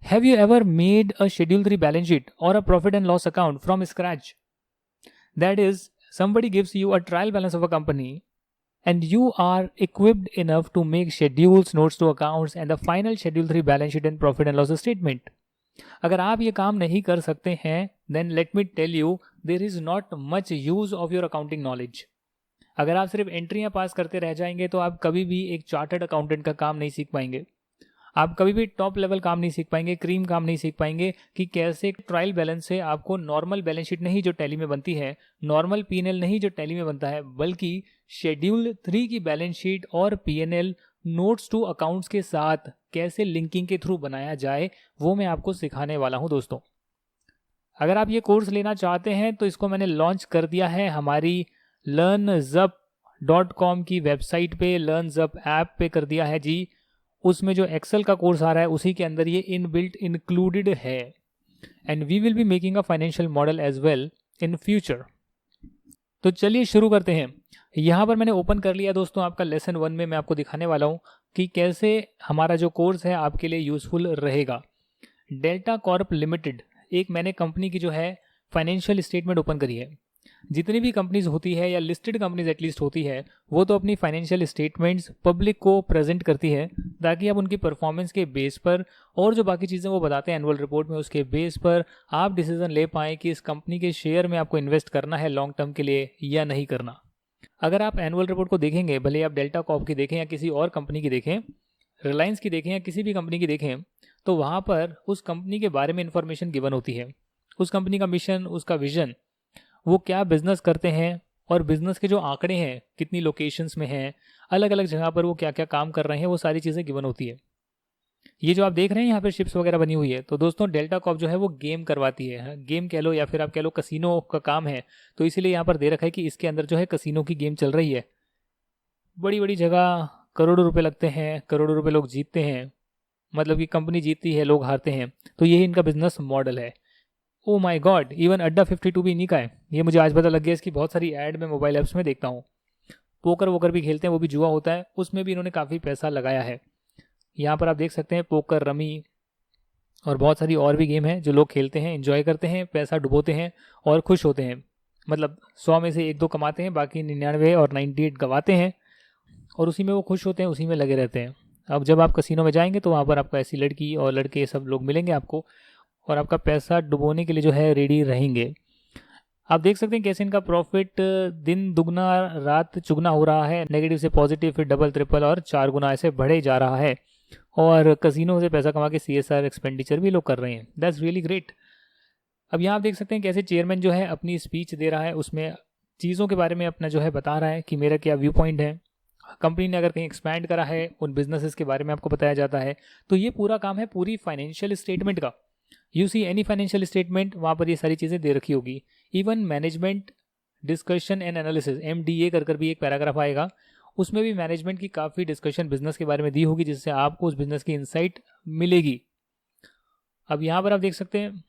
Have you ever made a Schedule 3 balance sheet or a profit and loss account from scratch? That is, somebody gives you a trial balance of a company and you are equipped enough to make schedules, notes to accounts and the final Schedule 3 balance sheet and profit and loss statement. अगर आप ये काम नहीं कर सकते हैं then let me tell you there is not much use of your accounting knowledge. अगर आप सिर्फ एंट्रियां पास करते रह जाएंगे तो आप कभी भी एक चार्टर्ड अकाउंटेंट का काम नहीं सीख पाएंगे. आप कभी भी टॉप लेवल काम नहीं सीख पाएंगे, क्रीम काम नहीं सीख पाएंगे कि कैसे ट्रायल बैलेंस से आपको नॉर्मल बैलेंस शीट नहीं जो टैली में बनती है, नॉर्मल पीएनएल नहीं जो टैली में बनता है, बल्कि शेड्यूल 3 की बैलेंस शीट और पीएनएल नोट्स टू अकाउंट्स के साथ कैसे लिंकिंग के थ्रू बनाया जाए, वो मैं आपको सिखाने वाला हूं दोस्तों. अगर आप ये कोर्स लेना चाहते हैं तो इसको मैंने लॉन्च कर दिया है हमारी learnzup.com की वेबसाइट पे, लर्नजप ऐप पे कर दिया है जी. उसमें जो एक्सेल का कोर्स आ रहा है उसी के अंदर ये इनबिल्ट इंक्लूडेड है. And we will be making a financial model as well in future. तो चलिए शुरू करते हैं. यहाँ पर मैंने ओपन कर लिया दोस्तों आपका लेसन 1 में मैं आपको दिखाने वाला हूँ कि कैसे हमारा जो कोर्स है आपके लिए यूजफुल रहेगा. डेल्टा कॉर्प लिमिटेड एक मैंने कंपनी की जो है फाइनेंशियल स्टेटमेंट ओपन करी है. जितनी भी कंपनीज होती है या लिस्टेड कंपनीज एटलीस्ट होती है वो तो अपनी फाइनेंशियल स्टेटमेंट्स पब्लिक को प्रेजेंट करती है ताकि आप उनकी परफॉर्मेंस के बेस पर और जो बाकी चीज़ें वो बताते हैं एनुअल रिपोर्ट में उसके बेस पर आप डिसीजन ले पाएँ कि इस कंपनी के शेयर में आपको इन्वेस्ट करना है लॉन्ग टर्म के लिए या नहीं करना. अगर आप एनुअल रिपोर्ट को देखेंगे, भले आप डेल्टा कॉर्प की देखें या किसी और कंपनी की देखें, रिलायंस की देखें या किसी भी कंपनी की देखें, तो वहाँ पर उस कंपनी के बारे में इंफॉर्मेशन गिवन होती है. उस कंपनी का मिशन, उसका विजन, वो क्या बिजनेस करते हैं और बिजनेस के जो आंकड़े हैं कितनी लोकेशंस में हैं, अलग अलग जगह पर वो क्या क्या काम कर रहे हैं, वो सारी चीज़ें गिवन होती है. ये जो आप देख रहे हैं यहाँ पे शिप्स वगैरह बनी हुई है, तो दोस्तों डेल्टा कॉर्प जो है वो गेम करवाती है. गेम कह लो या फिर आप कह लो कसिनो का काम है, तो इसीलिए यहाँ पर दे रखा है कि इसके अंदर जो है कसिनो की गेम चल रही है. बड़ी बड़ी जगह करोड़ों रुपए लगते हैं, करोड़ों रुपए लोग जीतते हैं, मतलब कि कंपनी जीतती है, लोग हारते हैं. तो यही इनका बिजनेस मॉडल है. ओ माय गॉड, इवन अड्डा 52 भी इन्हीं का है. ये मुझे आज पता लग गया. इसकी बहुत सारी ऐड में मोबाइल ऐप्स में देखता हूँ. पोकर वोकर भी खेलते हैं, वो भी जुआ होता है, उसमें भी इन्होंने काफ़ी पैसा लगाया है. यहाँ पर आप देख सकते हैं पोकर, रमी और बहुत सारी और भी गेम हैं जो लोग खेलते हैं, एंजॉय करते हैं, पैसा डुबोते हैं और खुश होते हैं. मतलब 100 में से 1-2 कमाते हैं, बाकी 99 और 98 गवाते हैं और उसी में वो खुश होते हैं, उसी में लगे रहते हैं. अब जब आप कसिनो में जाएंगे तो वहाँ पर आपको ऐसी लड़की और लड़के सब लोग मिलेंगे आपको और आपका पैसा डुबोने के लिए जो है रेडी रहेंगे. आप देख सकते हैं कैसे इनका प्रॉफिट दिन दुगना रात चुगना हो रहा है. नेगेटिव से पॉजिटिव, फिर डबल, ट्रिपल और 4 गुना ऐसे बढ़े जा रहा है. और कसिनो से पैसा कमा के CSR एक्सपेंडिचर भी लोग कर रहे हैं. That's really great. अब यहाँ आप देख सकते हैं कैसे चेयरमैन जो है अपनी स्पीच दे रहा है, उसमें चीज़ों के बारे में अपना जो है बता रहा है कि मेरा क्या व्यू पॉइंट है. कंपनी ने अगर कहीं एक्सपैंड करा है उन बिजनेसेस के बारे में आपको बताया जाता है. तो ये पूरा काम है पूरी फाइनेंशियल स्टेटमेंट का. You see any financial statement, वहाँ पर ये सारी चीज़ें दे रखी होगी. Even management discussion and analysis, MDA कर भी एक पैराग्राफ आएगा, उसमें भी मैनेजमेंट की काफ़ी डिस्कशन बिजनेस के बारे में दी होगी जिससे आपको उस बिजनेस की इंसाइट मिलेगी. अब यहाँ पर आप देख सकते हैं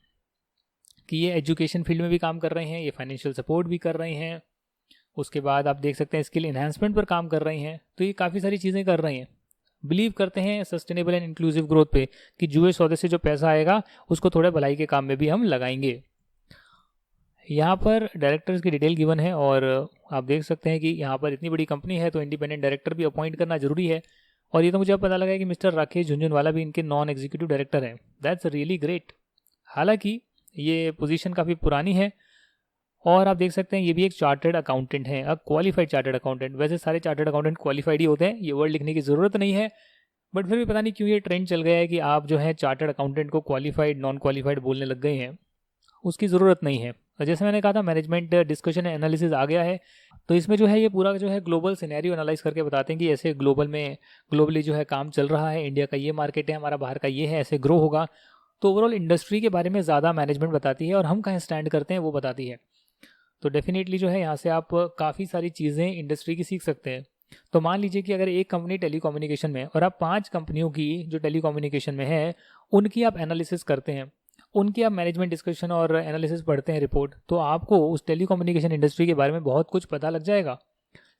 कि ये एजुकेशन फील्ड में भी काम कर रहे हैं, ये फाइनेंशियल सपोर्ट भी कर रहे हैं. उसके बाद आप देख सकते हैं स्किल इन्हांसमेंट पर काम कर रहे हैं. तो ये काफ़ी सारी चीज़ें कर रहे हैं. बिलीव करते हैं सस्टेनेबल एंड इंक्लूसिव ग्रोथ पे कि जुए सौदे से जो पैसा आएगा उसको थोड़ा भलाई के काम में भी हम लगाएंगे. यहाँ पर डायरेक्टर्स की डिटेल गिवन है और आप देख सकते हैं कि यहाँ पर इतनी बड़ी कंपनी है तो इंडिपेंडेंट डायरेक्टर भी अपॉइंट करना जरूरी है. और ये तो मुझे अब पता लगा है कि मिस्टर राकेश झुंझुनवाला भी इनके नॉन एग्जीक्यूटिव डायरेक्टर हैं. That's really great. हालांकि ये पोजीशन काफ़ी पुरानी है और आप देख सकते हैं ये भी एक चार्टर्ड अकाउंटेंट है, अ क्वालिफाइड चार्टर्ड अकाउंटेंट. वैसे सारे चार्टर्ड अकाउंटेंट क्वालिफाइड ही होते हैं, ये वर्ड लिखने की ज़रूरत नहीं है. बट फिर भी पता नहीं क्यों ये ट्रेंड चल गया है कि आप जो है चार्टर्ड अकाउंटेंट को क्वालिफाइड नॉन क्वालिफाइड बोलने लग गए हैं. उसकी ज़रूरत नहीं है. और जैसे मैंने कहा था मैनेजमेंट डिस्कशन एनालिसिस आ गया है, तो इसमें जो है ये पूरा जो है ग्लोबल सिनेरियो एनालाइज करके बताते हैं कि ऐसे ग्लोबली जो है काम चल रहा है, इंडिया का ये मार्केट है, हमारा बाहर का ये है, ऐसे ग्रो होगा. तो ओवरऑल इंडस्ट्री के बारे में ज़्यादा मैनेजमेंट बताती है और हम कहाँ स्टैंड करते हैं वो बताती है. तो डेफिनेटली जो है यहाँ से आप काफ़ी सारी चीज़ें इंडस्ट्री की सीख सकते हैं. तो मान लीजिए कि अगर एक कंपनी टेलीकम्युनिकेशन में और आप 5 कंपनियों की जो टेलीकम्युनिकेशन में है उनकी आप एनालिसिस करते हैं, उनकी आप मैनेजमेंट डिस्कशन और एनालिसिस पढ़ते हैं रिपोर्ट, तो आपको उस टेलीकम्युनिकेशन इंडस्ट्री के बारे में बहुत कुछ पता लग जाएगा.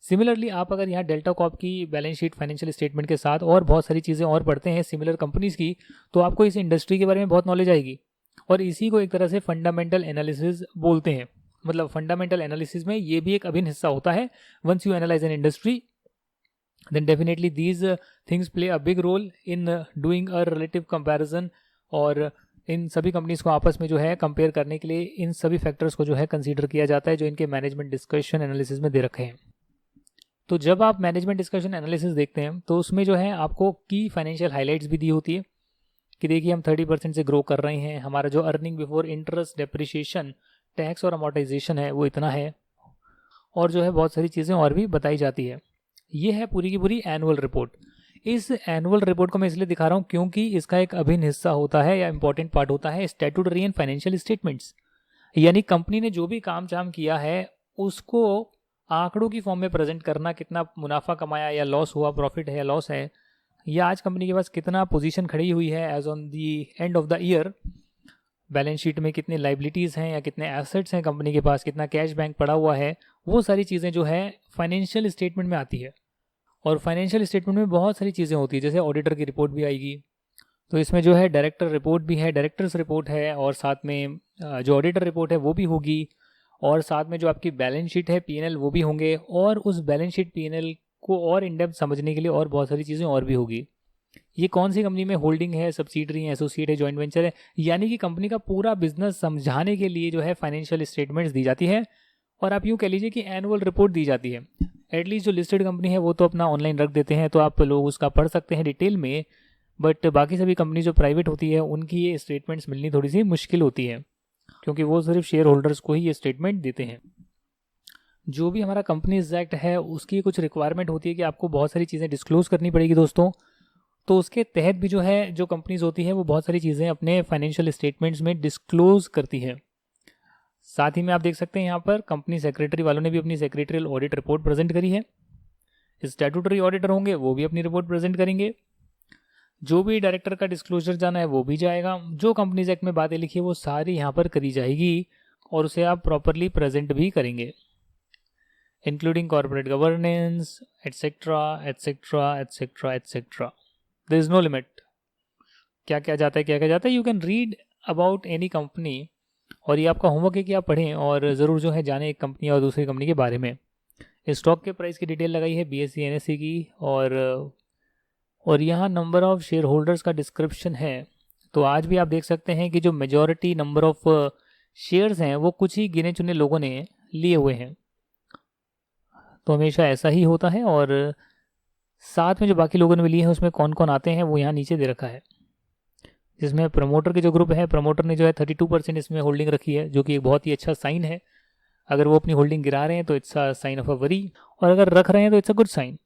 सिमिलरली आप अगर यहाँ डेल्टा कॉर्प की बैलेंस शीट फाइनेंशियल स्टेटमेंट के साथ और बहुत सारी चीज़ें और पढ़ते हैं सिमिलर कंपनीज की, तो आपको इस इंडस्ट्री के बारे में बहुत नॉलेज आएगी। और इसी को एक तरह से फंडामेंटल एनालिसिस बोलते हैं। मतलब फंडामेंटल एनालिसिस में ये भी एक अभिन्न हिस्सा होता है। Once you analyse an industry, then definitely these things play a big role in doing a relative comparison, और इन सभी कंपनीज को आपस में जो है कंपेयर करने के लिए इन सभी फैक्टर्स को जो है कंसीडर किया जाता है जो इनके मैनेजमेंट डिस्कशन एनालिसिस में दे रखे हैं। तो जब आप मैनेजमेंट डिस्कशन एनालिसिस देखते हैं तो उसमें जो है आपको की फाइनेंशियल हाइलाइट्स भी दी होती है कि देखिए हम 30% से ग्रो कर रहे हैं, हमारा जो earning before interest, depreciation, tax और अमोर्टाइजेशन है वो इतना है, और जो है बहुत सारी चीज़ें और भी बताई जाती है। ये है पूरी की पूरी एनुअल रिपोर्ट। इस एनुअल रिपोर्ट को मैं इसलिए दिखा रहा हूँ क्योंकि इसका एक अभिन्न हिस्सा होता है या इंपॉर्टेंट पार्ट होता है स्टैट्यूटरी एंड फाइनेंशियल स्टेटमेंट्स। यानी कंपनी ने जो भी काम चाम किया है उसको आंकड़ों की फॉर्म में प्रेजेंट करना, कितना मुनाफा कमाया या लॉस हुआ, प्रॉफिट है या लॉस है, या आज कंपनी के पास कितना पोजीशन खड़ी हुई है as on the end of the year, balance sheet में कितनी लाइबिलिटीज़ हैं या कितने एसेट्स हैं कंपनी के पास, कितना कैश बैंक पड़ा हुआ है, वो सारी चीज़ें जो है फाइनेंशियल स्टेटमेंट में आती है। और फाइनेंशियल स्टेटमेंट में बहुत सारी चीज़ें होती है, जैसे ऑडिटर की रिपोर्ट भी आएगी, तो इसमें जो है डायरेक्टर रिपोर्ट भी है, डायरेक्टर्स रिपोर्ट है, और साथ में जो ऑडिटर रिपोर्ट है वो भी होगी, और साथ में जो आपकी बैलेंस शीट है, पीएनएल, वो भी होंगे, और उस बैलेंस शीट पीएनएल को और इन डेप्थ समझने के लिए और बहुत सारी चीज़ें और भी होगी। ये कौन सी कंपनी में होल्डिंग है, सब्सिडरी है, एसोसिएट है, जॉइंट वेंचर है, यानी कि कंपनी का पूरा बिजनेस समझाने के लिए जो है फाइनेंशियल स्टेटमेंट्स दी जाती है। और आप यूँ कह लीजिए कि एनुअल रिपोर्ट दी जाती है। एटलीस्ट जो लिस्टेड कंपनी है वो तो अपना ऑनलाइन रख देते हैं, तो आप लोग उसका पढ़ सकते हैं डिटेल में, बट बाकी सभी कंपनी जो प्राइवेट होती है उनकी ये स्टेटमेंट्स मिलनी थोड़ी सी मुश्किल होती है, क्योंकि वो सिर्फ शेयर होल्डर्स को ही ये स्टेटमेंट देते हैं। जो भी हमारा कंपनीज एक्ट है उसकी कुछ रिक्वायरमेंट होती है कि आपको बहुत सारी चीज़ें डिस्क्लोज करनी पड़ेगी दोस्तों। तो उसके तहत भी जो है जो कंपनीज होती है वो बहुत सारी चीज़ें अपने फाइनेंशियल स्टेटमेंट्स में डिस्क्लोज करती है। साथ ही में आप देख सकते हैं यहाँ पर कंपनी सेक्रेटरी वालों ने भी अपनी सेक्रेटरियल ऑडिट रिपोर्ट प्रेजेंट करी है। स्टैट्यूटरी ऑडिटर होंगे वो भी अपनी रिपोर्ट प्रेजेंट करेंगे। जो भी डायरेक्टर का डिस्क्लोजर जाना है वो भी जाएगा। जो कंपनीज एक्ट में बातें लिखी है वो सारी यहाँ पर करी जाएगी और उसे आप प्रॉपरली प्रेजेंट भी करेंगे, including corporate governance etcetera etcetera etcetera etcetera. There is no limit. क्या क्या जाता है, क्या क्या जाता है, you can read about any company, और ये आपका होमवर्क है कि आप पढ़ें और ज़रूर जो है जाने एक कंपनी और दूसरी कंपनी के बारे में। स्टॉक के प्राइस की डिटेल लगाई है BSE NSE की, और यहाँ नंबर ऑफ़ शेयर होल्डर्स का डिस्क्रिप्शन है। तो आज भी आप देख सकते हैं कि जो मेजॉरिटी नंबर ऑफ़ शेयर्स हैं वो कुछ ही गिने चुने लोगों ने लिए हुए हैं, तो हमेशा ऐसा ही होता है। और साथ में जो बाकी लोगों ने भी लिए हैं उसमें कौन कौन आते हैं वो यहाँ नीचे दे रखा है, जिसमें प्रमोटर के जो ग्रुप है, प्रमोटर ने जो है 32% इसमें होल्डिंग रखी है, जो कि एक बहुत ही अच्छा साइन है। अगर वो अपनी होल्डिंग गिरा रहे हैं तो it's a sign of a worry, और अगर रख रहे हैं तो इट्स अ गुड साइन,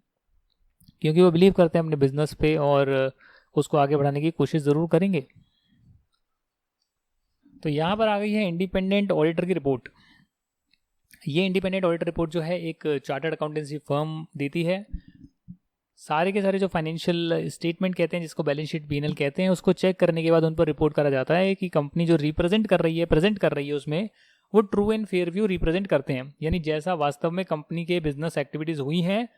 क्योंकि वो बिलीव करते हैं अपने बिजनेस पे और उसको आगे बढ़ाने की कोशिश ज़रूर करेंगे। तो यहाँ पर आ गई है इंडिपेंडेंट ऑडिटर की रिपोर्ट। ये इंडिपेंडेंट ऑडिटर रिपोर्ट जो है एक चार्टर्ड अकाउंटेंसी फर्म देती है। सारे के सारे जो फाइनेंशियल स्टेटमेंट कहते हैं, जिसको बैलेंस शीट पीएनएल कहते हैं, उसको चेक करने के बाद उन पर रिपोर्ट करा जाता है कि कंपनी जो रिप्रेजेंट कर रही है, प्रेजेंट कर रही है, उसमें वो true and fair view represent करते हैं। यानी जैसा वास्तव में कंपनी के बिजनेस एक्टिविटीज़ हुई हैं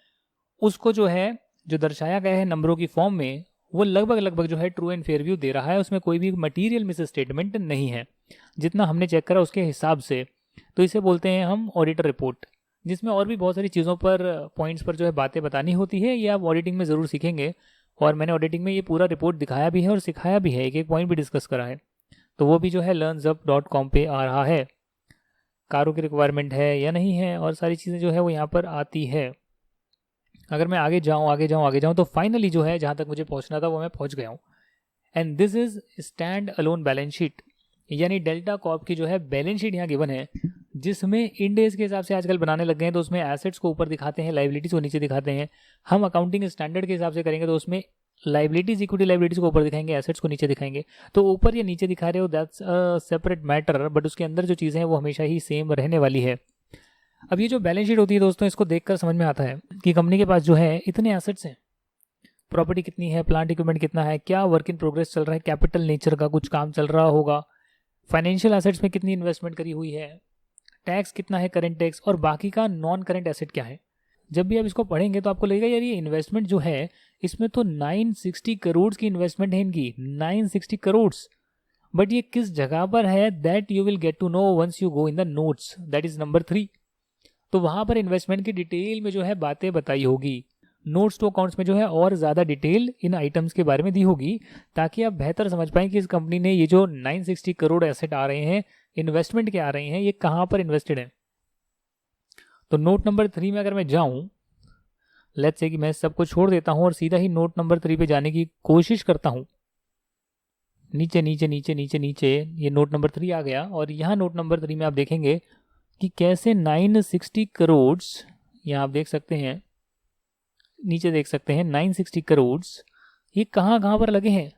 उसको जो है जो दर्शाया गया है नंबरों की फॉर्म में, वो लगभग जो है ट्रू एंड फेयर व्यू दे रहा है। उसमें कोई भी मटीरियल मिस स्टेटमेंट नहीं है, जितना हमने चेक करा उसके हिसाब से। तो इसे बोलते हैं हम ऑडिटर रिपोर्ट, जिसमें और भी बहुत सारी चीज़ों पर, पॉइंट्स पर जो है बातें बतानी होती है। ये आप ऑडिटिंग में ज़रूर सीखेंगे, और मैंने ऑडिटिंग में ये पूरा रिपोर्ट दिखाया भी है और सिखाया भी है, एक एक पॉइंट भी डिस्कस करा है। तो वो भी जो है learnzup.com पे आ रहा है। कारों की रिक्वायरमेंट है या नहीं है, और सारी चीज़ें जो है वो यहाँ पर आती है। अगर मैं आगे जाऊँ तो फाइनली जो है जहाँ तक मुझे पहुँचना था वो मैं पहुँच गया हूँ। And this is stand alone balance sheet, यानी डेल्टा कॉर्प की जो है बैलेंस शीट यहाँ गिवन है, जिसमें इंडेज के हिसाब से आजकल बनाने लग गए हैं। तो उसमें एसेट्स को ऊपर दिखाते हैं, लाइबिलिटीज़ को नीचे दिखाते हैं। हम अकाउंटिंग स्टैंडर्ड के हिसाब से करेंगे तो उसमें लाइबिलिटीज़, इक्विटी लाइबिलिटीज़ को ऊपर दिखाएंगे, एसेट्स को नीचे दिखाएंगे। तो ऊपर या नीचे दिखा रहे हो that's a separate matter, but उसके अंदर जो चीज़ें हैं वो हमेशा ही सेम रहने वाली है। अब ये जो बैलेंस शीट होती है दोस्तों, इसको देखकर समझ में आता है कि कंपनी के पास जो है इतने एसेट्स हैं, प्रॉपर्टी कितनी है, प्लांट इक्विपमेंट कितना है, क्या वर्क इन प्रोग्रेस चल रहा है, कैपिटल नेचर का कुछ काम चल रहा होगा, फाइनेंशियल एसेट्स में कितनी इन्वेस्टमेंट करी हुई है, टैक्स कितना है, करंट टैक्स, और बाकी का नॉन करंट एसेट क्या है। जब भी आप इसको पढ़ेंगे तो आपको लगेगा यार ये इन्वेस्टमेंट जो है इसमें तो 960 करोड़ की इन्वेस्टमेंट है इनकी, 960 करोड़। बट ये किस जगह पर है, that you will get to know once you go in the notes, that is number 3। तो वहां पर इन्वेस्टमेंट की डिटेल में जो है बातें बताई होगी, नोट्स टू अकाउंट्स में जो है और ज़्यादा डिटेल इन आइटम्स के बारे में दी होगी, ताकि आप बेहतर समझ पाएं कि इस कंपनी ने ये जो 960 करोड़ एसेट आ रहे हैं, इन्वेस्टमेंट के आ रहे हैं, ये कहाँ पर इन्वेस्टेड है। तो नोट नंबर 3 में अगर मैं जाऊं, लेट्स से कि मैं सबको छोड़ देता हूं और सीधा ही नोट नंबर 3 पे जाने की कोशिश करता हूं। नीचे नीचे नीचे नीचे नीचे ये नोट नंबर 3 आ गया, और यहाँ नोट नंबर 3 में आप देखेंगे कि कैसे 960 करोड़, यहाँ आप देख सकते हैं, नीचे देख सकते हैं 960 करोड़ ये कहाँ कहाँ पर लगे हैं।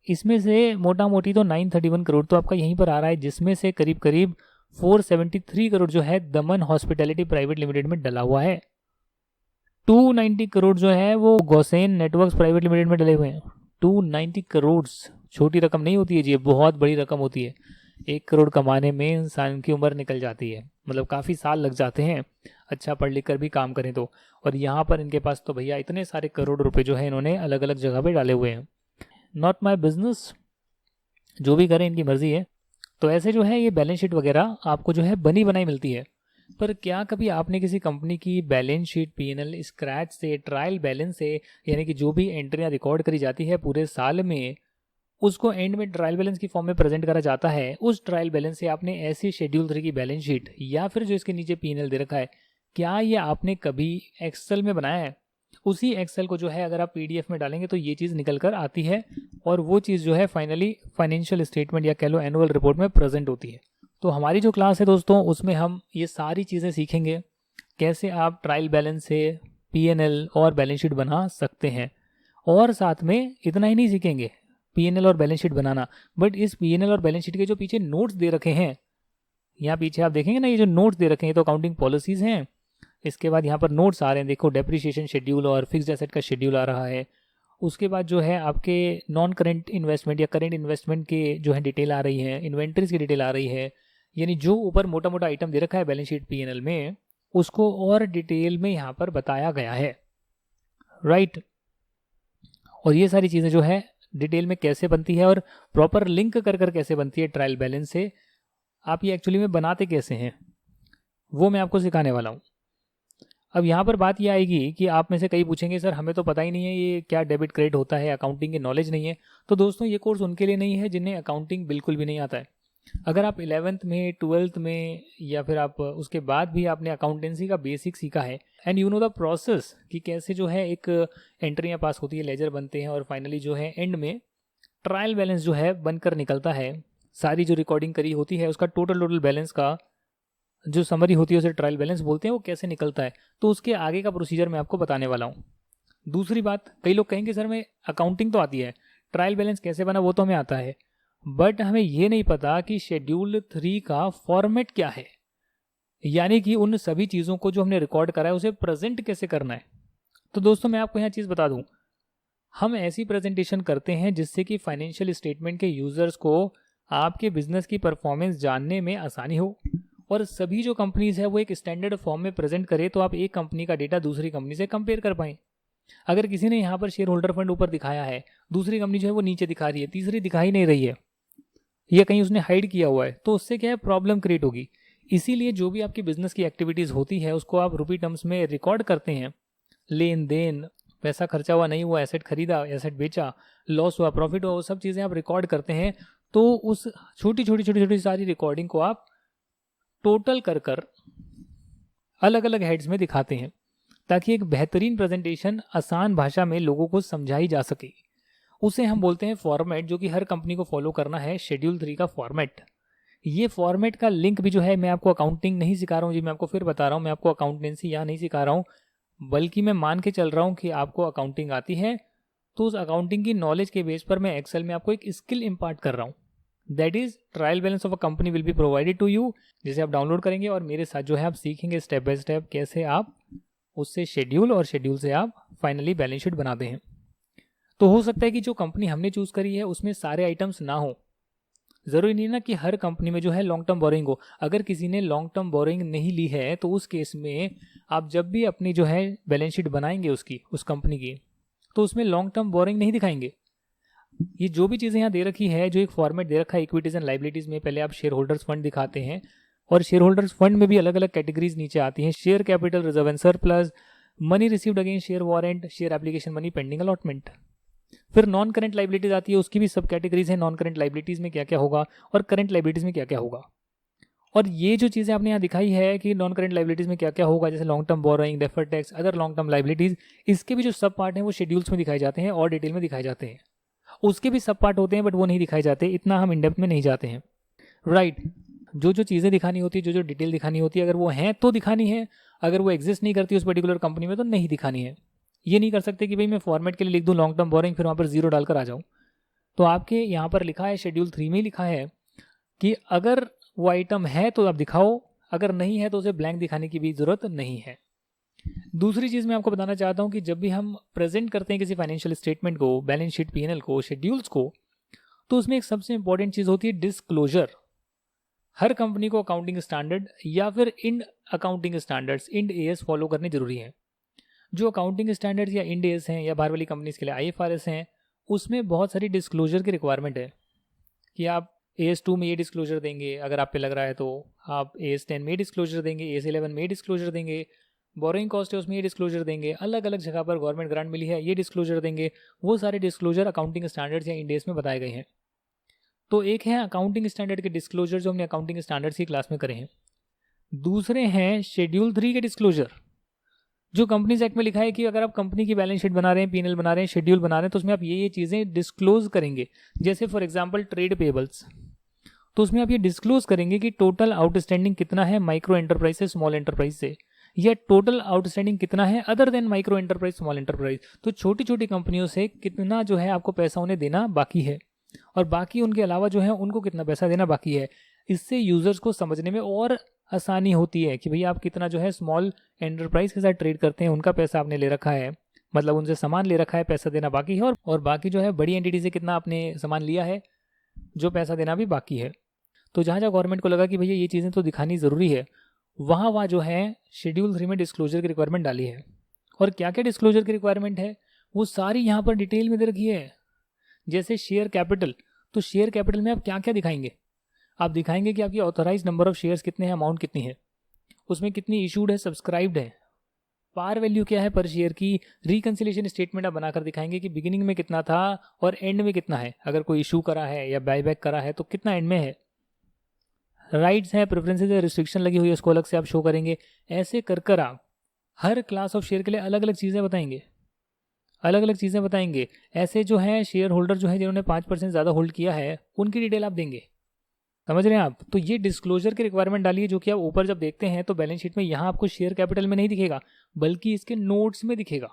इसमें से मोटा मोटी तो 931 करोड़ तो आपका यहीं पर आ रहा है, जिसमें से करीब करीब 473 करोड़ जो है दमन हॉस्पिटैलिटी प्राइवेट लिमिटेड में डला हुआ है। 290 करोड़ जो है वो गोसेन नेटवर्क्स प्राइवेट लिमिटेड में डले हुए हैं। 290 करोड़ छोटी रकम नहीं होती है जी, बहुत बड़ी रकम होती है। 1 करोड़ कमाने में इंसान की उम्र निकल जाती है, मतलब काफ़ी साल लग जाते हैं अच्छा पढ़ लिख कर भी काम करें तो। और यहाँ पर इनके पास तो भैया इतने सारे करोड़ रुपए जो है इन्होंने अलग अलग जगह पे डाले हुए हैं। नॉट माई बिजनेस, जो भी करें इनकी मर्जी है। तो ऐसे जो है ये बैलेंस शीट वगैरह आपको जो है बनी बनाई मिलती है। पर क्या कभी आपने किसी कंपनी की बैलेंस शीट पीएनएल स्क्रैच से, ट्रायल बैलेंस से, यानी कि जो भी एंट्रियां रिकॉर्ड करी जाती है पूरे साल में, उसको एंड में ट्रायल बैलेंस की फॉर्म में प्रेजेंट करा जाता है, उस ट्रायल बैलेंस से आपने ऐसी शेड्यूल 3 की बैलेंस शीट या फिर जो इसके नीचे पीएनएल दे रखा है, क्या ये आपने कभी एक्सेल में बनाया है? उसी एक्सेल को जो है अगर आप पीडीएफ में डालेंगे तो ये चीज़ निकल कर आती है, और वो चीज़ जो है फाइनली फाइनेंशियल स्टेटमेंट या कह लो एनुअल रिपोर्ट में प्रेजेंट होती है। तो हमारी जो क्लास है दोस्तों, उसमें हम ये सारी चीज़ें सीखेंगे, कैसे आप ट्रायल बैलेंस से पीएनएल और बैलेंस शीट बना सकते हैं। और साथ में इतना ही नहीं सीखेंगे पीएनएल और बैलेंस शीट बनाना, बट इस पीएनएल और बैलेंस शीट के जो पीछे नोट्स दे रखे हैं, यहाँ पीछे आप देखेंगे ना, ये जो नोट्स दे रखे हैं तो अकाउंटिंग पॉलिसीज हैं। इसके बाद यहाँ पर नोट्स आ रहे हैं, देखो डेप्रिसिएशन शेड्यूल और फिक्स्ड एसेट का शेड्यूल आ रहा है। उसके बाद जो है आपके नॉन करेंट इन्वेस्टमेंट या करेंट इन्वेस्टमेंट के जो है डिटेल आ रही है, इन्वेंट्रीज की डिटेल आ रही है, यानी जो ऊपर मोटा मोटा आइटम दे रखा है बैलेंस शीट पीएनएल में, उसको और डिटेल में यहाँ पर बताया गया है, राइट। और ये सारी चीज़ें जो है डिटेल में कैसे बनती है और प्रॉपर लिंक कर कर कैसे बनती है ट्रायल बैलेंस से, आप ये एक्चुअली में बनाते कैसे हैं, वो मैं आपको सिखाने वाला हूँ। अब यहाँ पर बात ये आएगी कि आप में से कई पूछेंगे सर हमें तो पता ही नहीं है ये क्या डेबिट क्रेडिट होता है, अकाउंटिंग की नॉलेज नहीं है। तो दोस्तों ये कोर्स उनके लिए नहीं है जिन्हें अकाउंटिंग बिल्कुल भी नहीं आता है। अगर आप 11th में, 12th में, या फिर आप उसके बाद भी आपने अकाउंटेंसी का बेसिक सीखा है and you know the process कि कैसे जो है एक एंट्रियाँ पास होती है, लेजर बनते हैं, और फाइनली जो है एंड में ट्रायल बैलेंस जो है बनकर निकलता है। सारी जो रिकॉर्डिंग करी होती है उसका टोटल बैलेंस का जो समरी होती है उसे ट्रायल बैलेंस बोलते हैं, वो कैसे निकलता है, तो उसके आगे का प्रोसीजर मैं आपको बताने वाला हूँ। दूसरी बात, कई लोग कहेंगे सर मैं अकाउंटिंग तो आती है, ट्रायल बैलेंस कैसे बना वो तो हमें आता है, बट हमें ये नहीं पता कि शेड्यूल 3 का फॉर्मेट क्या है, यानी कि उन सभी चीज़ों को जो हमने रिकॉर्ड करा है उसे प्रेजेंट कैसे करना है। तो दोस्तों मैं आपको यहाँ चीज़ बता दूँ, हम ऐसी प्रेजेंटेशन करते हैं जिससे कि फाइनेंशियल स्टेटमेंट के यूजर्स को आपके बिजनेस की परफॉर्मेंस जानने में आसानी हो, और सभी जो कंपनीज है वो एक स्टैंडर्ड फॉर्म में प्रेजेंट करे, तो आप एक कंपनी का डेटा दूसरी कंपनी से कंपेयर कर पाएं। अगर किसी ने यहाँ पर शेयर होल्डर फंड ऊपर दिखाया है, दूसरी कंपनी जो है वो नीचे दिखा रही है, तीसरी दिखाई नहीं रही है, या कहीं उसने हाइड किया हुआ है, तो उससे क्या है प्रॉब्लम क्रिएट होगी। इसीलिए जो भी आपकी बिजनेस की एक्टिविटीज होती है उसको आप रुपी टर्म्स में रिकॉर्ड करते हैं, लेन देन, पैसा खर्चा हुआ नहीं हुआ, एसेट खरीदा, एसेट बेचा, लॉस हुआ, प्रॉफिट हुआ, वो सब चीज़ें आप रिकॉर्ड करते हैं। तो उस छोटी छोटी सारी रिकॉर्डिंग को आप टोटल कर कर अलग अलग हेड्स में दिखाते हैं, ताकि एक बेहतरीन प्रेजेंटेशन आसान भाषा में लोगों को समझाई जा सके। उसे हम बोलते हैं फॉर्मेट, जो कि हर कंपनी को फॉलो करना है, शेड्यूल 3 का फॉर्मेट। ये फॉर्मेट का लिंक भी जो है, मैं आपको अकाउंटिंग नहीं सिखा रहा हूँ जी, मैं आपको फिर बता रहा हूँ, मैं आपको अकाउंटेंसी यहाँ नहीं सिखा रहा हूँ, बल्कि मैं मान के चल रहा हूँ कि आपको अकाउंटिंग आती है, तो उस अकाउंटिंग की नॉलेज के बेस पर मैं एक्सेल में आपको एक स्किल इम्पार्ट कर रहा हूँ, that is trial balance of a company will be provided to you, जिसे आप डाउनलोड करेंगे और मेरे साथ जो है आप सीखेंगे स्टेप बाय स्टेप कैसे आप उससे शेड्यूल, और शेड्यूल से आप फाइनली बैलेंस शीट बनाते हैं। तो हो सकता है कि जो कंपनी हमने चूज करी है उसमें सारे आइटम्स ना हो, ज़रूरी नहीं ना कि हर कंपनी में जो है लॉन्ग टर्म बोरिंग हो। अगर किसी ने लॉन्ग टर्म बोरिंग नहीं ली है तो उस केस में आप जब भी अपनी जो है बैलेंस शीट बनाएंगे उसकी, उस कंपनी की, तो उसमें लॉन्ग टर्म बोरिंग नहीं दिखाएंगे। ये जो भी चीज़ें यहाँ दे रखी है, जो एक फॉर्मेट दे रखा है इक्विटीज एंड लाइबिलिटीज़ में, पहले आप शेयर होल्डर्स फंड दिखाते हैं और शेयर होल्डर्स फंड में भी अलग अलग कैटेगरीज नीचे आती हैं, share capital, reserve and surplus, money received against share warrant, share application money, pending allotment. फिर नॉन करंट लाइबिलिटीज आती है, उसकी भी सब कैटेगरीज हैं, नॉन करंट लाइबिलिटीज में क्या क्या होगा और करंट लाइबिलिटीज में क्या क्या होगा। और ये जो चीज़ें आपने यहाँ दिखाई है कि नॉन करंट लाइबिलिटीज में क्या क्या होगा, जैसे long term borrowing, deferred tax, other long term liabilities, इसके भी जो सब पार्ट हैं वो शेड्यूल्स में दिखाए जाते हैं और डिटेल में दिखाए जाते हैं। उसके भी सब पार्ट होते हैं बट वो नहीं दिखाए जाते, इतना हम इनडेप्थ में नहीं जाते हैं, राइट। जो जो चीज़ें दिखानी होती है, जो जो डिटेल दिखानी होती है, अगर वो हैं तो दिखानी है, अगर वो एग्जिस्ट नहीं करती उस पर्टिकुलर कंपनी में तो नहीं दिखानी है। ये नहीं कर सकते कि भाई मैं फॉर्मेट के लिए लिख दूँ लॉन्ग टर्म बोरिंग, फिर वहाँ पर जीरो डालकर आ जाऊँ। तो आपके यहाँ पर लिखा है, शेड्यूल 3 में लिखा है कि अगर वो आइटम है तो आप दिखाओ, अगर नहीं है तो उसे ब्लैंक दिखाने की भी ज़रूरत नहीं है। दूसरी चीज़ मैं आपको बताना चाहता हूँ कि जब भी हम प्रेजेंट करते हैं किसी फाइनेंशियल स्टेटमेंट को, बैलेंस शीट, पीएनएल को, शेड्यूल्स को, तो उसमें एक सबसे इंपॉर्टेंट चीज़ होती है डिस्क्लोजर। हर कंपनी को अकाउंटिंग स्टैंडर्ड या फिर Ind accounting standards, Ind AS follow करने जरूरी है। जो अकाउंटिंग स्टैंडर्ड्स या इंड एएस हैं या बाहर वाली कंपनीज के लिए आईएफआरएस हैं, उसमें बहुत सारी डिस्क्लोजर की रिक्वायरमेंट है कि आप AS2 में ये डिस्क्लोजर देंगे, अगर आप पे लग रहा है तो आप AS10 में डिस्क्लोजर देंगे, AS11 में डिस्क्लोजर देंगे, बोरिंग कॉस्ट है उसमें ये डिस्क्लोजर देंगे, अलग अलग जगह पर गवर्नमेंट ग्रांट मिली है ये डिस्क्लोजर देंगे। वो सारे डिस्क्लोजर अकाउंटिंग स्टैंडर्ड्स या इंड एएस में बताए गए हैं। तो एक है अकाउंटिंग स्टैंडर्ड के डिस्क्लोजर जो हमने अकाउंटिंग स्टैंडर्ड्स की क्लास में करे हैं। दूसरे हैं शेड्यूल 3 के डिस्क्लोजर, जो कंपनीज एक्ट में लिखा है कि अगर आप कंपनी की बैलेंस शीट बना रहे हैं, पीएनएल बना रहे हैं, शेड्यूल बना रहे हैं, तो उसमें आप ये चीज़ें डिस्क्लोज करेंगे। जैसे फॉर एग्जांपल ट्रेड पेबल्स, तो उसमें आप ये डिस्क्लोज करेंगे कि टोटल आउटस्टैंडिंग कितना है माइक्रो एंटरप्राइज से, स्मॉल एंटरप्राइज से, या टोटल आउटस्टैंडिंग कितना है other than micro enterprise, small enterprise. तो छोटी छोटी कंपनियों से कितना जो है आपको पैसा उन्हें देना बाकी है और बाकी उनके अलावा जो है उनको कितना पैसा देना बाकी है। इससे यूजर्स को समझने में और आसानी होती है कि भैया आप कितना जो है स्मॉल एंटरप्राइज के साथ ट्रेड करते हैं, उनका पैसा आपने ले रखा है, मतलब उनसे सामान ले रखा है, पैसा देना बाकी है, और बाकी जो है बड़ी एंटिटी से कितना आपने सामान लिया है, जो पैसा देना भी बाकी है। तो जहाँ जहाँ गवर्नमेंट को लगा कि भैया ये चीज़ें तो दिखानी ज़रूरी है, वहाँ जो है शेड्यूल 3 में डिस्क्लोजर की रिक्वायरमेंट डाली है। और क्या क्या डिस्क्लोजर की रिक्वायरमेंट है वो सारी यहाँ पर डिटेल में दे रखी है। जैसे शेयर कैपिटल, तो शेयर कैपिटल में आप क्या क्या दिखाएंगे, आप दिखाएंगे कि आपकी ऑथराइज नंबर ऑफ शेयर्स कितने हैं, अमाउंट कितनी है, उसमें कितनी इशूड है, सब्सक्राइब्ड है, पार वैल्यू क्या है पर शेयर की, रिकंसिलिएशन स्टेटमेंट आप बनाकर दिखाएंगे कि बिगिनिंग में कितना था और एंड में कितना है, अगर कोई इशू करा है या बायबैक करा है तो कितना एंड में है, राइट्स है, प्रेफरेंसेज है, रिस्ट्रिक्शन लगी हुई है, उसको अलग से आप शो करेंगे। ऐसे कर आप हर क्लास ऑफ शेयर के लिए अलग अलग चीज़ें बताएंगे, अलग अलग चीज़ें बताएंगे। ऐसे जो है शेयर होल्डर जो है जिन्होंने 5% ज़्यादा होल्ड किया है उनकी डिटेल आप देंगे, समझ रहे हैं आप। तो ये डिस्क्लोजर की रिक्वायरमेंट डालिए, जो कि आप ऊपर जब देखते हैं तो बैलेंस शीट में यहाँ आपको शेयर कैपिटल में नहीं दिखेगा बल्कि इसके नोट्स में दिखेगा।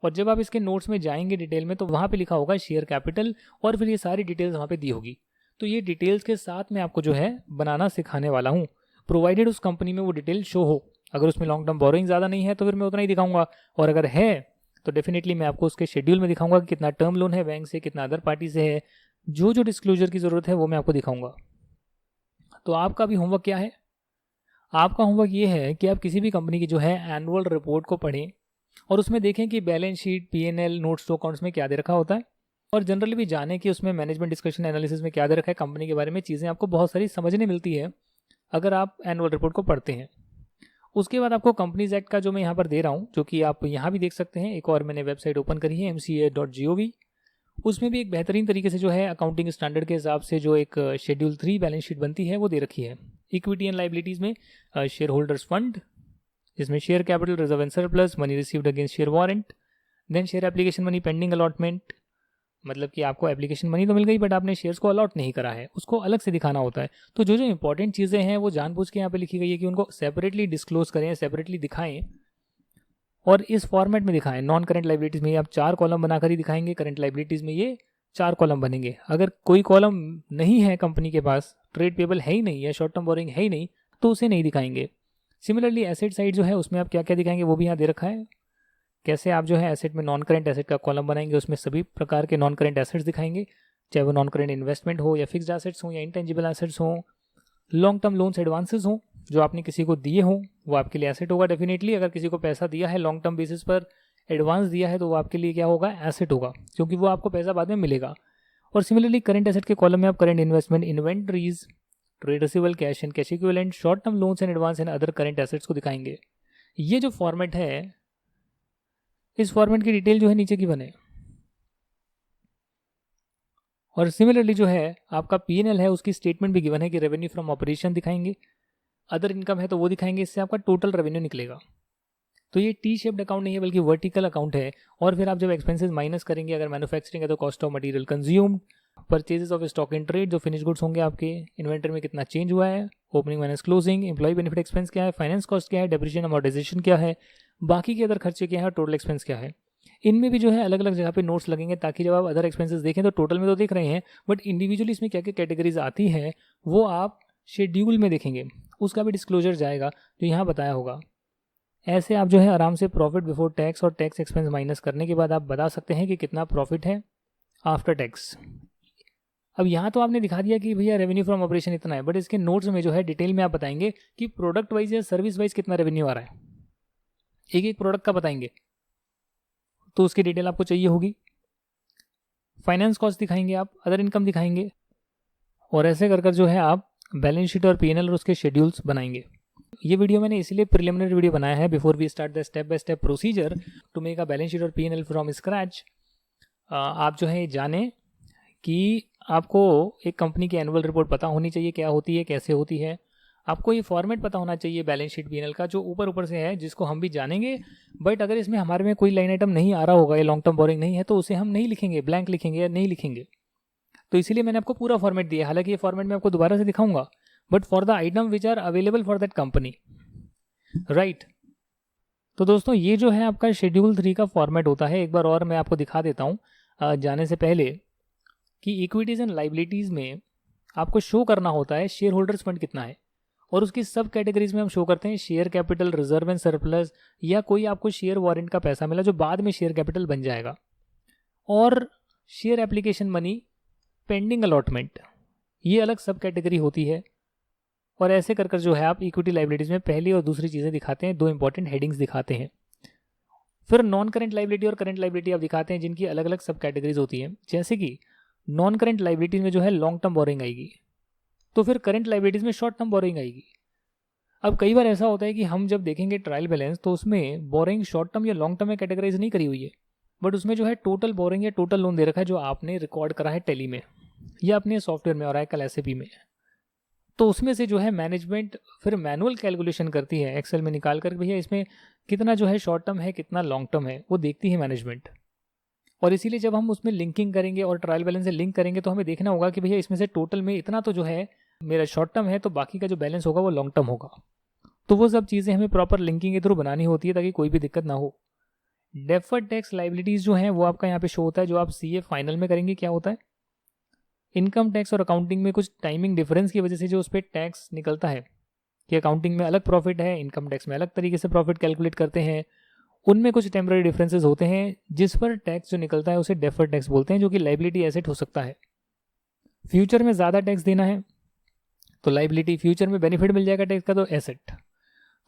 और जब आप इसके नोट्स में जाएंगे डिटेल में तो वहाँ पे लिखा होगा शेयर कैपिटल और फिर ये सारी डिटेल्स वहाँ पे दी होगी। तो ये डिटेल्स के साथ मैं आपको जो है बनाना सिखाने वाला हूँ, प्रोवाइडेड उस कंपनी में वो डिटेल शो हो। अगर उसमें लॉन्ग टर्म बोरोइंग ज़्यादा नहीं है तो फिर मैं उतना ही दिखाऊंगा, और अगर है तो डेफिनेटली मैं आपको उसके शेड्यूल में दिखाऊंगा कि कितना टर्म लोन है बैंक से, कितना अदर पार्टी से है, जो जो डिस्क्लोजर की ज़रूरत है वो मैं आपको दिखाऊंगा। तो आपका भी होमवर्क क्या है, आपका होमवर्क ये है कि आप किसी भी कंपनी की जो है एनुअल रिपोर्ट को पढ़ें और उसमें देखें कि balance sheet, PNL, notes to accounts में क्या दे रखा होता है, और जनरली भी जाने कि उसमें मैनेजमेंट डिस्कशन एनालिसिस में क्या दे रखा है, कंपनी के बारे में चीज़ें आपको बहुत सारी समझने मिलती है अगर आप एनुअल रिपोर्ट को पढ़ते हैं। उसके बाद आपको कंपनीज एक्ट का जो मैं यहाँ पर दे रहा हूँ, जो कि आप यहाँ भी देख सकते हैं, एक और मैंने वेबसाइट ओपन करी है mca.gov, उसमें भी एक बेहतरीन तरीके से जो है अकाउंटिंग स्टैंडर्ड के हिसाब से जो एक शेड्यूल 3 बैलेंस शीट बनती है वो दे रखी है। इक्विटी एंड लाइबिलिटीज़ में शेयर होल्डर्स फंड, जिसमें share capital, reserve and surplus, money received against share warrant, then share application money, pending allotment, मतलब कि आपको एप्लीकेशन मनी तो मिल गई बट आपने शेयर्स को अलॉट नहीं करा है, उसको अलग से दिखाना होता है। तो जो जो इंपॉर्टेंट चीज़ें हैं वो जानबूझ के यहाँ पे लिखी गई है कि उनको सेपरेटली डिस्क्लोज करें, सेपरेटली दिखाएं और इस फॉर्मेट में दिखाएं। नॉन करंट लाइबिलिटीज़ में आप 4 कॉलम बनाकर ही दिखाएंगे, करंट लाइबिलिटीज़ में ये 4 कॉलम बनेंगे। अगर कोई कॉलम नहीं है कंपनी के पास, ट्रेड पेबल है ही नहीं या शॉर्ट टर्म बोरिंग है ही नहीं, तो उसे नहीं दिखाएंगे। सिमिलरली एसेट साइड जो है उसमें आप क्या क्या दिखाएंगे वो भी यहाँ दे रखा है। कैसे आप जो है एसेट में नॉन करंट एसेट का कॉलम बनाएंगे, उसमें सभी प्रकार के नॉन करंट एसेट्स दिखाएंगे चाहे वो नॉन करेंट इन्वेस्टमेंट हो या फिक्स्ड एसेट्स हो या इंटेंजिबल एसेट्स हो, लॉन्ग टर्म लोन्स एडवांसेस हो जो आपने किसी को दिए हों, वो आपके लिए एसेट होगा डेफिनेटली। अगर किसी को पैसा दिया है लॉन्ग टर्म बेसिस पर, एडवांस दिया है, तो वो आपके लिए क्या होगा, एसेट होगा, क्योंकि वो आपको पैसा बाद में मिलेगा। और सिमिलरली करंट एसेट के कॉलम में आप current investment, inventories, trade receivable, cash and cash equivalent, short term loans and advance and other current assets को दिखाएंगे। ये जो फॉर्मेट है, इस फॉर्मेट की डिटेल जो है नीचे की बने। और सिमिलरली जो है आपका P&L है, उसकी स्टेटमेंट भी गिवन है कि रेवेन्यू फ्रॉम ऑपरेशन दिखाएंगे, अदर इनकम है तो वो दिखाएंगे, इससे आपका टोटल रेवेन्यू निकलेगा। तो ये टी शेप्ड अकाउंट नहीं है बल्कि वर्टिकल अकाउंट है। और फिर आप जब एक्सपेंसेस माइनस करेंगे, अगर मैन्युफैक्चरिंग है तो cost of material consumed, purchases of stock in trade, जो फिनिश गुड्स होंगे आपके, इन्वेंटरी में कितना चेंज हुआ है, opening minus closing, employ benefit expense क्या है, फाइनेंस कॉस्ट क्या है, डेप्रिसिएशन अमोर्टाइजेशन क्या है, बाकी के अदर खर्चे क्या है, टोटल एक्सपेंस क्या है। इनमें भी जो है अलग अलग जगह पे नोट्स लगेंगे, ताकि जब आप अदर एक्सपेंसेस देखें तो टोटल में तो देख रहे हैं, बट इंडिविजुअली इसमें क्या क्या कैटेगरीज आती है वो आप शेड्यूल में देखेंगे, उसका भी डिस्क्लोजर जाएगा जो यहाँ बताया होगा। ऐसे आप जो है आराम से प्रॉफिट बिफोर टैक्स और टैक्स एक्सपेंस माइनस करने के बाद आप बता सकते हैं कि कितना प्रॉफिट है आफ्टर टैक्स। अब यहाँ तो आपने दिखा दिया कि भैया रेवेन्यू फ्रॉम ऑपरेशन इतना है, बट इसके नोट्स में जो है डिटेल में आप बताएंगे कि प्रोडक्ट वाइज या सर्विस वाइज कितना रेवेन्यू आ रहा है, एक एक प्रोडक्ट का बताएंगे, तो उसकी डिटेल आपको चाहिए होगी। फाइनेंस कॉस्ट दिखाएंगे आप, अदर इनकम दिखाएंगे, और ऐसे कर कर जो है आप बैलेंस शीट और P&L और उसके शेड्यूल्स बनाएंगे। ये वीडियो मैंने इसलिए प्रिलिमिनरी वीडियो बनाया है before we start the step by step procedure to make a balance sheet और P&L फ्रॉम स्क्रैच। आप जो है जाने कि आपको एक कंपनी की एनुअल रिपोर्ट पता होनी चाहिए, क्या होती है, कैसे होती है, आपको ये फॉर्मेट पता होना चाहिए बैलेंस शीट P&L का, जो ऊपर ऊपर से है, जिसको हम भी जानेंगे। बट अगर इसमें हमारे में कोई लाइन आइटम नहीं आ रहा होगा, ये लॉन्ग टर्म बोरिंग नहीं है, तो उसे हम नहीं लिखेंगे, ब्लैंक लिखेंगे या नहीं लिखेंगे। तो इसीलिए मैंने आपको पूरा फॉर्मेट दिया। हालांकि ये फॉर्मेट मैं आपको दोबारा से दिखाऊंगा, but for the item which are available for that company, right. तो दोस्तों ये जो है आपका शेड्यूल 3 का फॉर्मेट होता है। एक बार और मैं आपको दिखा देता हूँ जाने से पहले, कि इक्विटीज़ एंड लाइबिलिटीज़ में आपको शो करना होता है शेयर होल्डर्स फंड कितना है, और उसकी सब कैटेगरीज में हम शो करते हैं share capital, reserve and surplus, या कोई आपको शेयर वारंट का पैसा मिला जो बाद में शेयर कैपिटल बन जाएगा, और share application money, pending allotment, ये अलग सब कैटेगरी होती है। और ऐसे कर कर जो है आप इक्विटी लाइबिलिटीज़ में पहली और दूसरी चीज़ें दिखाते हैं, दो इंपॉर्टेंट हेडिंग्स दिखाते हैं। फिर नॉन करेंट लाइबिलिटी और करेंट लाइबिलिटी आप दिखाते हैं, जिनकी अलग अलग सब कैटेगरीज होती हैं। जैसे कि नॉन करेंट लाइबिलिटीज़ में जो है लॉन्ग टर्म बोरिंग आएगी, तो फिर करेंट लाइबिलिटीज़ में शॉर्ट टर्म बोरिंग आएगी। अब कई बार ऐसा होता है कि हम जब देखेंगे ट्रायल बैलेंस, तो उसमें बोरिंग शॉर्ट टर्म या लॉन्ग टर्म में कैटेगराइज नहीं करी हुई है, बट उसमें जो है टोटल बोरिंग या टोटल लोन दे रखा है, जो आपने रिकॉर्ड करा है टैली में या अपने सॉफ्टवेयर में, ओरेकल SAP में। तो उसमें से जो है मैनेजमेंट फिर मैनुअल कैलकुलेशन करती है एक्सेल में निकाल कर, भैया इसमें कितना जो है शॉर्ट टर्म है, कितना लॉन्ग टर्म है, वो देखती है मैनेजमेंट। और इसीलिए जब हम उसमें लिंकिंग करेंगे और ट्रायल बैलेंस से लिंक करेंगे, तो हमें देखना होगा कि भैया इसमें से टोटल में इतना तो जो है मेरा शॉर्ट टर्म है, तो बाकी का जो बैलेंस होगा वो लॉन्ग टर्म होगा। तो वो सब चीज़ें हमें प्रॉपर लिंकिंग के थ्रू बनानी होती है, ताकि कोई भी दिक्कत ना हो। डेफर्ड टैक्स लाइबिलिटीज़ जो हैं वो आपका यहाँ पे शो होता है, जो आप CA फाइनल में करेंगे। क्या होता है, इनकम टैक्स और अकाउंटिंग में कुछ टाइमिंग डिफरेंस की वजह से जो उस पर टैक्स निकलता है, कि अकाउंटिंग में अलग प्रॉफिट है, इनकम टैक्स में अलग तरीके से प्रॉफिट कैलकुलेट करते हैं, उनमें कुछ टेम्पररी डिफरेंसेस होते हैं, जिस पर टैक्स जो निकलता है उसे डेफर्ड टैक्स बोलते हैं, जो कि लाइबिलिटी एसेट हो सकता है। फ्यूचर में ज़्यादा टैक्स देना है तो लाइबिलिटी, फ्यूचर में बेनिफिट मिल जाएगा टैक्स का तो एसेट।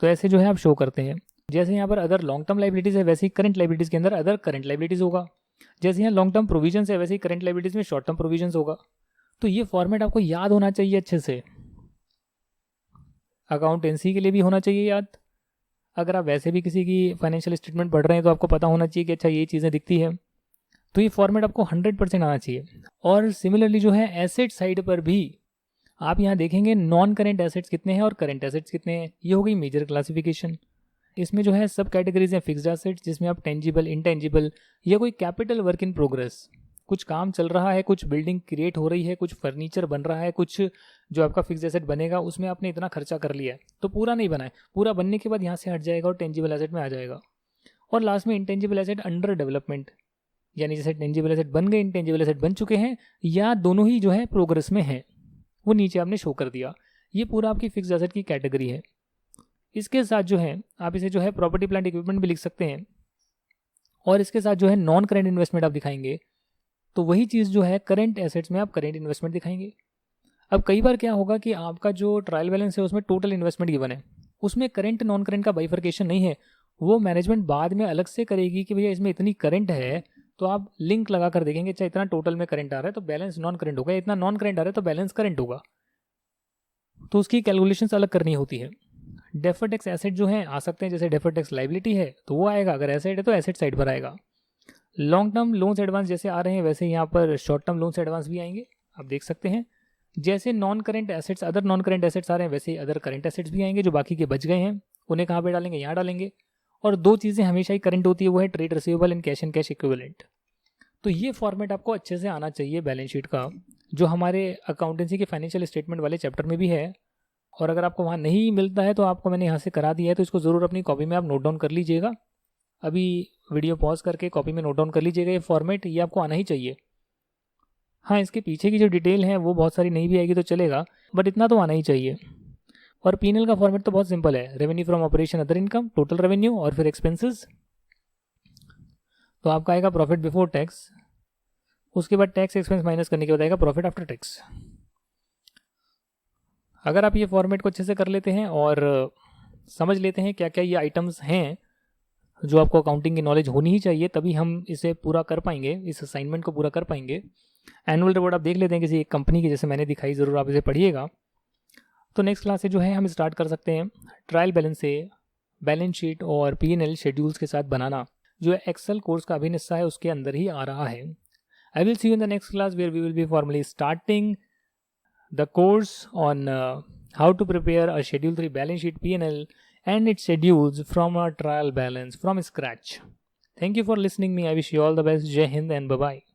तो ऐसे जो है आप शो करते हैं। जैसे यहाँ पर अदर लॉन्ग टर्म लाइबिलिटीज़ है, वैसे ही करंट लाइबिलिटीज़ के अंदर अदर करंट लाइबिलिटीज़ होगा। जैसे यहाँ लॉन्ग टर्म प्रोविजन है, वैसे ही करंट लाइबिलिटीज़ में शॉर्ट टर्म प्रोविजन होगा। तो ये फॉर्मेट आपको याद होना चाहिए अच्छे से, अकाउंटेंसी के लिए भी होना चाहिए याद। अगर आप वैसे भी किसी की फाइनेंशियल स्टेटमेंट पढ़ रहे हैं, तो आपको पता होना चाहिए कि अच्छा ये चीज़ें दिखती है। तो ये फॉर्मेट आपको 100% आना चाहिए। और सिमिलरली जो है एसेट साइड पर भी आप यहाँ देखेंगे नॉन करेंट एसेट्स कितने हैं और करेंट एसेट्स कितने हैं। ये हो गई मेजर क्लासिफिकेशन। इसमें जो है सब कैटेगरीज हैं फिक्स्ड एसेट्स, जिसमें आप टेंजिबल, इंटेंजिबल या कोई कैपिटल वर्क इन प्रोग्रेस, कुछ काम चल रहा है, कुछ बिल्डिंग क्रिएट हो रही है, कुछ फर्नीचर बन रहा है, कुछ जो आपका फिक्स्ड एसेट बनेगा उसमें आपने इतना खर्चा कर लिया है, तो पूरा नहीं बना है, पूरा बनने के बाद यहाँ से हट जाएगा और टेंजिबल एसेट में आ जाएगा। और लास्ट में इंटेंजिबल एसेट अंडर डेवलपमेंट, यानी जैसे टेंजिबल एसेट बन गए, इंटेंजिबल एसेट बन चुके हैं, या दोनों ही जो है प्रोग्रेस में हैं, वो नीचे आपने शो कर दिया। ये पूरा आपकी फिक्स्ड एसेट की कैटेगरी है। इसके साथ जो है आप इसे जो है प्रॉपर्टी प्लांट इक्विपमेंट भी लिख सकते हैं। और इसके साथ जो है नॉन करेंट इन्वेस्टमेंट आप दिखाएंगे, तो वही चीज़ जो है करेंट एसेट्स में आप करेंट इन्वेस्टमेंट दिखाएंगे। अब कई बार क्या होगा कि आपका जो ट्रायल बैलेंस है उसमें टोटल इन्वेस्टमेंट गिवन है, उसमें करंट नॉन करंट का बाइफर्केशन नहीं है, वो मैनेजमेंट बाद में अलग से करेगी कि भैया इसमें इतनी करंट है, तो आप लिंक लगा कर देखेंगे चाहे इतना टोटल में करंट आ रहा है तो बैलेंस नॉन करंट होगा, इतना नॉन करंट आ रहा है तो बैलेंस करंट होगा, तो उसकी कैलकुलेशंस अलग करनी होती है। डेफर्ड टैक्स एसेट जो है आ सकते हैं, जैसे डेफर्ड टैक्स लाइबिलिटी है तो वो आएगा, अगर एसेट है तो एसेट साइड पर आएगा। लॉन्ग टर्म लोन्स एडवांस जैसे आ रहे हैं वैसे यहाँ पर शॉर्ट टर्म लोन्स एडवांस भी आएंगे, आप देख सकते हैं। जैसे non current assets, other non current assets आ रहे हैं, वैसे अदर करंट एसेट्स भी आएंगे, जो बाकी के बच गए हैं उन्हें कहाँ पे डालेंगे, यहाँ डालेंगे। और दो चीज़ें हमेशा ही करंट होती है, वो है trade receivable and cash equivalent. तो ये फॉर्मेट आपको अच्छे से आना चाहिए बैलेंस शीट का, जो हमारे अकाउंटेंसी के फाइनेंशियल स्टेटमेंट वाले चैप्टर में भी है। और अगर आपको वहाँ नहीं मिलता है तो आपको मैंने यहाँ से करा दिया है, तो इसको ज़रूर अपनी कॉपी में आप नोट डाउन कर लीजिएगा। अभी वीडियो पॉज करके कॉपी में नोट डाउन कर लीजिएगा, ये फॉर्मेट ये आपको आना ही चाहिए। हाँ, इसके पीछे की जो डिटेल है वो बहुत सारी नहीं भी आएगी तो चलेगा, बट इतना तो आना ही चाहिए। और पीएनएल का फॉर्मेट तो बहुत सिंपल है, revenue from operation other income, total revenue और फिर एक्सपेंसेस। तो आपका आएगा प्रॉफिट बिफोर टैक्स, उसके बाद टैक्स एक्सपेंस माइनस करने के बाद आएगा प्रॉफिट आफ्टर टैक्स। अगर आप ये फॉर्मेट को अच्छे से कर लेते हैं और समझ लेते हैं क्या क्या ये आइटम्स हैं जो आपको अकाउंटिंग की नॉलेज होनी ही चाहिए, तभी हम इसे पूरा कर पाएंगे, इस असाइनमेंट को पूरा कर पाएंगे। एनुअल रिपोर्ट आप देख लेते हैं किसी एक कंपनी की, जैसे मैंने दिखाई, ज़रूर आप इसे पढ़िएगा। तो नेक्स्ट क्लास से जो है हम स्टार्ट कर सकते हैं ट्रायल बैलेंस से बैलेंस शीट और पीएनएल शेड्यूल्स के साथ बनाना, जो एक्सेल कोर्स का अभिन्न हिस्सा है उसके अंदर ही आ रहा है। I will see you in the next class where we will be formally starting the course on how to prepare a Schedule 3 balance sheet P&L and its schedules from a trial balance from scratch. Thank you for listening me. I wish you all the best. Jai Hind and bye-bye.